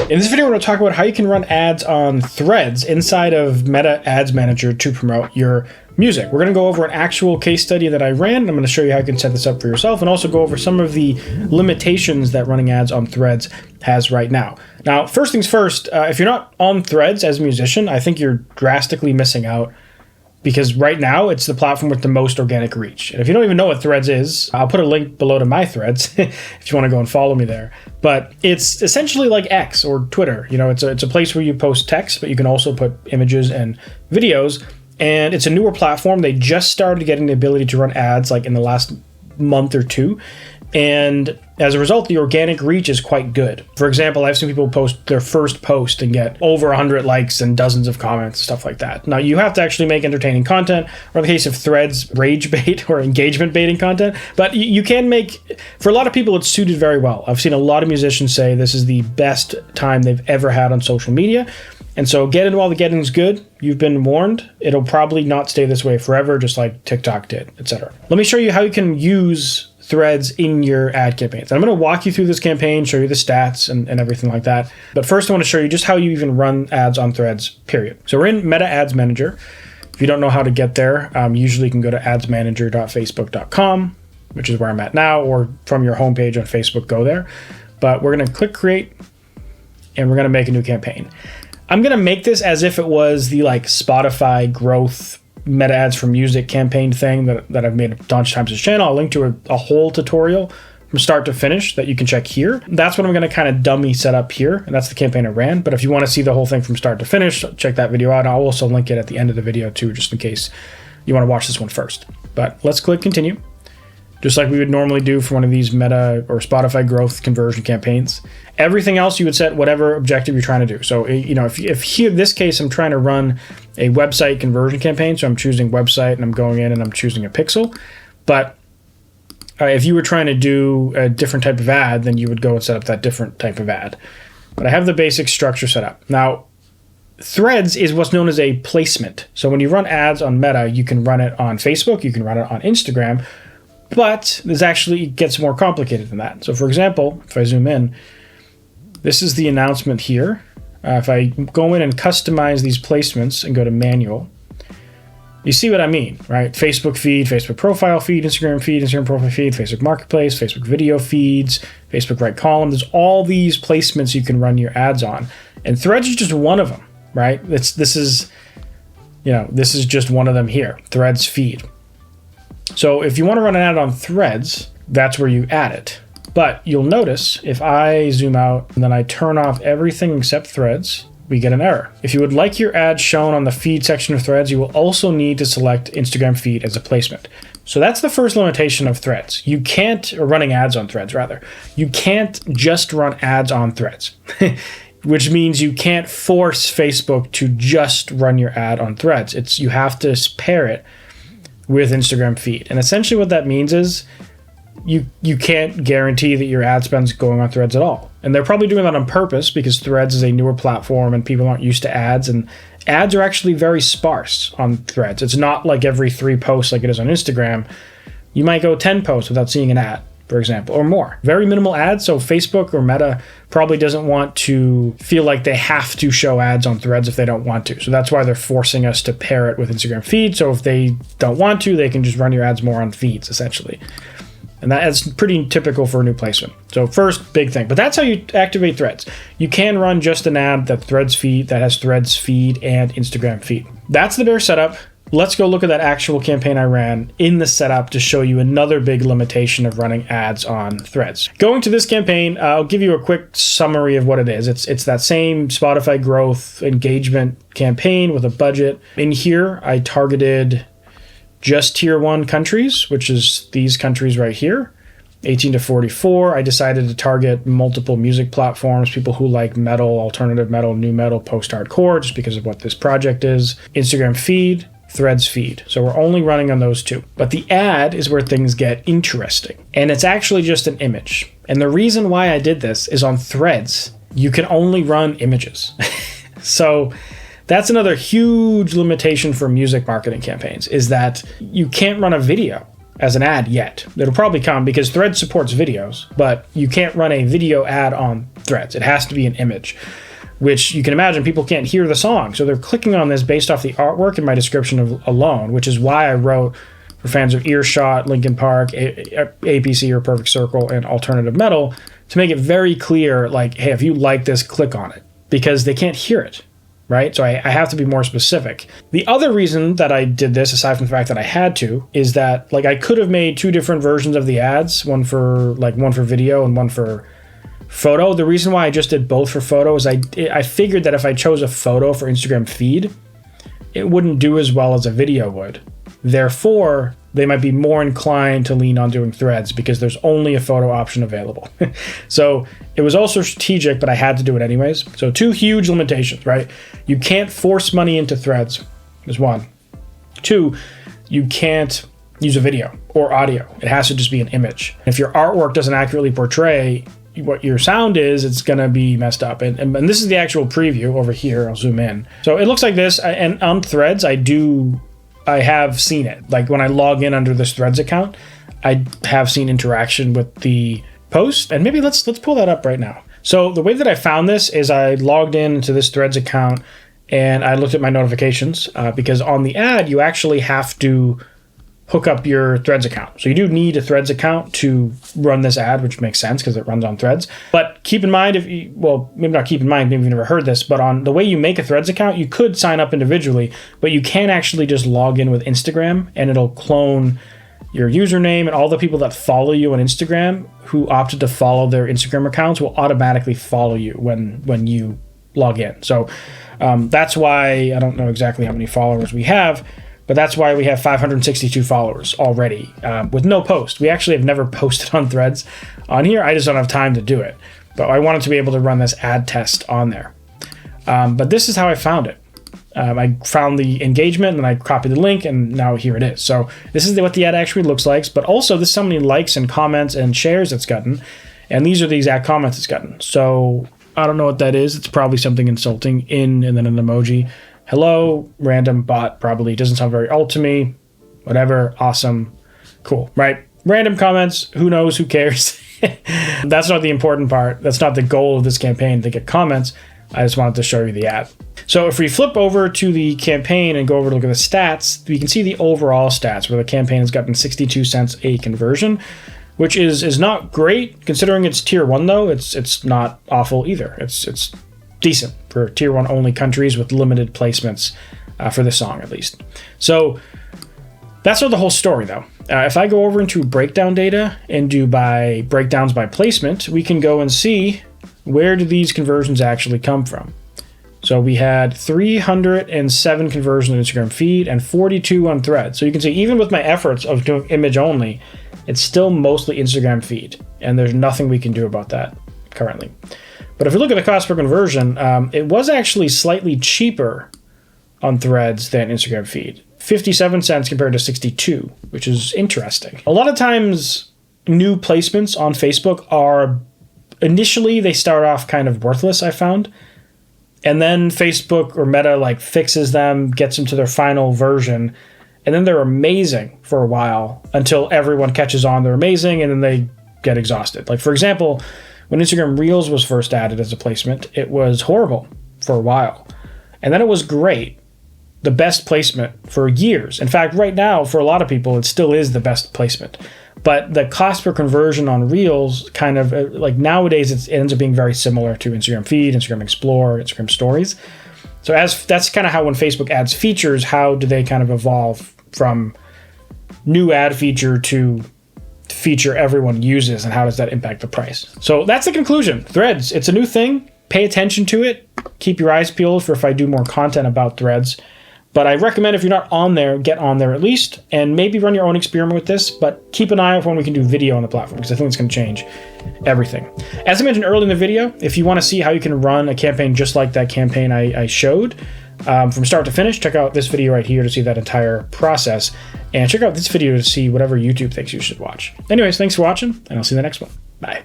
In this video, we're going to talk about how you can run ads on Threads inside of Meta Ads Manager to promote your music. We're going to go over an actual case study that I ran. I'm going to show you how you can set this up for yourself and also go over some of the limitations that running ads on Threads has right now. Now, first things first, if you're not on Threads as a musician, I think you're drastically missing out, because right now it's the platform with the most organic reach. And if you don't even know what Threads is, I'll put a link below to my Threads if you want to go and follow me there. But it's essentially like X or Twitter. You know, it's a place where you post text, but you can also put images and videos. And it's a newer platform. They just started getting the ability to run ads like in the last month or two. And as a result, the organic reach is quite good. For example, I've seen people post their first post and get over 100 likes and dozens of comments, stuff like that. Now, you have to actually make entertaining content, or in the case of Threads, rage bait or engagement baiting content. But you can make, for a lot of people, it's suited very well. I've seen a lot of musicians say this is the best time they've ever had on social media. And so get into all the getting's good. You've been warned. It'll probably not stay this way forever, just like TikTok did, etc. Let me show you how you can use Threads in your ad campaigns. And I'm going to walk you through this campaign, show you the stats and everything like that. But first I want to show you just how you even run ads on Threads, period. So we're in Meta Ads Manager. If you don't know how to get there, usually you can go to adsmanager.facebook.com, which is where I'm at now, or from your homepage on Facebook, go there. But we're going to click create and we're going to make a new campaign. I'm going to make this as if it was the like Spotify growth meta ads for music campaign thing that I've made a bunch of times on this channel. I'll link to a whole tutorial from start to finish that you can check here. That's what I'm going to kind of dummy set up here, and that's the campaign I ran. But if you want to see the whole thing from start to finish, check that video out. I'll also link it at the end of the video too, just in case you want to watch this one first. But let's click continue, just like we would normally do for one of these Meta or Spotify growth conversion campaigns. Everything else you would set whatever objective you're trying to do. So, you know, if here in this case I'm trying to run a website conversion campaign, so I'm choosing website and I'm going in and I'm choosing a pixel. But if you were trying to do a different type of ad, then you would go and set up that different type of ad. But I have the basic structure set up. Now, Threads is what's known as a placement. So when you run ads on Meta, you can run it on Facebook, you can run it on Instagram, but this actually gets more complicated than that. So for example, if I zoom in, this is the announcement here. If I go in and customize these placements and go to manual, you see what I mean, right? Facebook feed, Facebook profile feed, Instagram profile feed, Facebook marketplace, Facebook video feeds, Facebook right column. There's all these placements you can run your ads on. And Threads is just one of them, right? This is just one of them here, Threads feed. So if you want to run an ad on Threads, that's where you add it. But you'll notice if I zoom out and then I turn off everything except Threads, we get an error. If you would like your ad shown on the feed section of Threads, you will also need to select Instagram feed as a placement. So that's the first limitation of Threads. You can't, or running ads on Threads rather, you can't just run ads on Threads, which means you can't force Facebook to just run your ad on Threads. You have to pair it with Instagram feed. And essentially what that means is you can't guarantee that your ad spend's going on Threads at all. And they're probably doing that on purpose because Threads is a newer platform and people aren't used to ads, and ads are actually very sparse on Threads. It's not like every 3 posts like it is on Instagram. You might go 10 posts without seeing an ad, for example, or more. Very minimal ads, so Facebook or Meta probably doesn't want to feel like they have to show ads on Threads if they don't want to. So that's why they're forcing us to pair it with Instagram feed. So if they don't want to, they can just run your ads more on feeds, essentially. And that's pretty typical for a new placement. So first, big thing. But that's how you activate Threads. You can run just an ad that has Threads feed and Instagram feed. That's the bare setup. Let's go look at that actual campaign I ran in the setup to show you another big limitation of running ads on Threads. Going to this campaign, I'll give you a quick summary of what it is. It's that same Spotify growth engagement campaign with a budget. In here, I targeted just tier 1 countries, which is these countries right here, 18 to 44. I decided to target multiple music platforms, people who like metal, alternative metal, new metal, post-hardcore, just because of what this project is. Instagram feed, Threads feed. So we're only running on those 2. But the ad is where things get interesting. And it's actually just an image. And the reason why I did this is on Threads, you can only run images. So that's another huge limitation for music marketing campaigns, is that you can't run a video. as an ad yet. It'll probably come because Threads supports videos, but you can't run a video ad on Threads. It has to be an image, which you can imagine people can't hear the song. So they're clicking on this based off the artwork and my description alone, which is why I wrote for fans of Earshot, Linkin Park, APC or Perfect Circle, and alternative metal to make it very clear, like, hey, if you like this, click on it, because they can't hear it, right? So I have to be more specific. The other reason that I did this, aside from the fact that I had to, is that like I could have made two different versions of the ads, one for video and one for photo. The reason why I just did both for photo is I figured that if I chose a photo for Instagram feed, it wouldn't do as well as a video would. Therefore, they might be more inclined to lean on doing Threads because there's only a photo option available. So it was also strategic, but I had to do it anyways. So two huge limitations, right? You can't force money into Threads, is one. Two, you can't use a video or audio. It has to just be an image. If your artwork doesn't accurately portray what your sound is, it's going to be messed up. And this is the actual preview over here. I'll zoom in. So it looks like this. And on Threads, I have seen it. Like when I log in under this Threads account, I have seen interaction with the post. And maybe let's pull that up right now. So the way that I found this is I logged into this Threads account and I looked at my notifications because on the ad, you actually have to hook up your Threads account. So you do need a Threads account to run this ad, which makes sense because it runs on Threads. But keep in mind, maybe not keep in mind, maybe you've never heard this, but on the way you make a Threads account, you could sign up individually, but you can actually just log in with Instagram and it'll clone your username, and all the people that follow you on Instagram who opted to follow their Instagram accounts will automatically follow you when you log in. So that's why, I don't know exactly how many followers we have, but that's why we have 562 followers already with no post. We actually have never posted on Threads on here. I just don't have time to do it. But I wanted to be able to run this ad test on there. But this is how I found it. I found the engagement and I copied the link and now here it is. So this is what the ad actually looks like. But also this is how many likes and comments and shares it's gotten. And these are the exact comments it's gotten. So I don't know what that is. It's probably something insulting and then an emoji. Hello, random bot, probably doesn't sound very alt to me. Whatever, awesome, cool, right? Random comments, who knows, who cares? That's not the important part. That's not the goal of this campaign, to get comments. I just wanted to show you the ad. So if we flip over to the campaign and go over to look at the stats, we can see the overall stats where the campaign has gotten 62 cents a conversion, which is not great considering it's tier 1 though. It's not awful either. It's decent for tier 1 only countries with limited placements for this song at least. So that's not the whole story though. If I go over into breakdown data and do by breakdowns by placement, we can go and see where do these conversions actually come from. So we had 307 conversions on Instagram feed and 42 on Threads. So you can see even with my efforts of doing image only, it's still mostly Instagram feed, and there's nothing we can do about that currently. But if we look at the cost per conversion, it was actually slightly cheaper on Threads than Instagram feed. 57 cents compared to 62, which is interesting. A lot of times, new placements on Facebook are, initially, they start off kind of worthless, I found. And then Facebook or Meta fixes them, gets them to their final version, and then they're amazing for a while until everyone catches on they're amazing, and then they get exhausted. Like, for example, when Instagram Reels was first added as a placement, it was horrible for a while. And then it was great, the best placement for years. In fact, right now, for a lot of people, it still is the best placement. But the cost per conversion on Reels kind of, nowadays, it ends up being very similar to Instagram Feed, Instagram Explore, Instagram Stories. So that's kind of how when Facebook adds features, how do they kind of evolve from new ad feature to feature everyone uses, and how does that impact the price? So that's the conclusion. Threads, it's a new thing. Pay attention to it. Keep your eyes peeled for if I do more content about Threads. But I recommend if you're not on there, get on there at least, and maybe run your own experiment with this, but keep an eye out for when we can do video on the platform, because I think it's going to change everything. As I mentioned earlier in the video, if you want to see how you can run a campaign just like that campaign I showed, from start to finish, check out this video right here to see that entire process, and check out this video to see whatever YouTube thinks you should watch. Anyways, thanks for watching, and I'll see you in the next one. Bye.